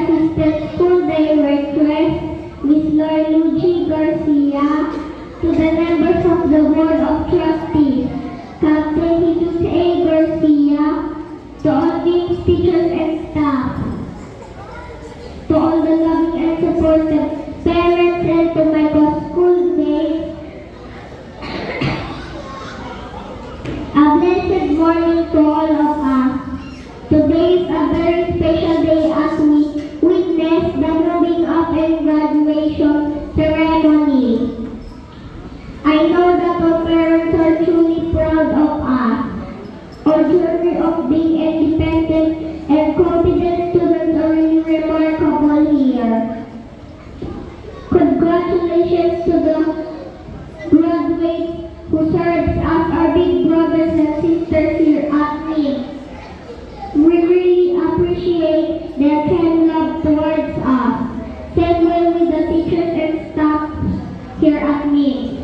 Assistant School Directress, Ms. Lorluigi Garcia, to the members of the Board of Trustees, Captain Jesus A. Garcia, to all deans, teachers, and staff, to all the loving and supportive parents, and to my schoolmates, a blessed morning to all of us. Today is a very special day as we witness the moving up and graduation ceremony. I know that our parents are truly proud of us. Our journey of being independent and confident students are really remarkable here. Congratulations to the graduates who serves as our big brothers and sisters here at MIMS. We really appreciate their kind love towards us. Same way with the teachers and staff here at MIMS.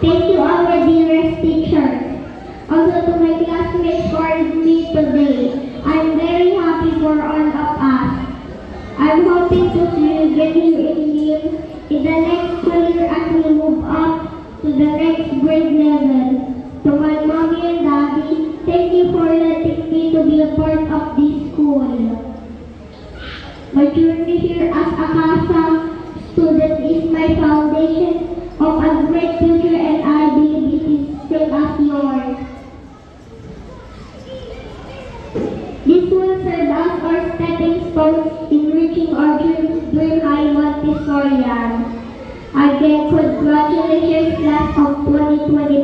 Thank you, our dearest teachers. Also to my classmates who are with me today. I'm very happy for all of us. I'm hoping to see you again here in MIMS in the next school year as we move up to the next grade level. To my mommy and daddy, thank you for letting me to be a part of this school. My journey here as a CASA student is my foundation of a great future, and I believe it is same as yours. This will serve as our stepping stones in reaching our dreams during High Montessorian. Again, congratulations class of 2020.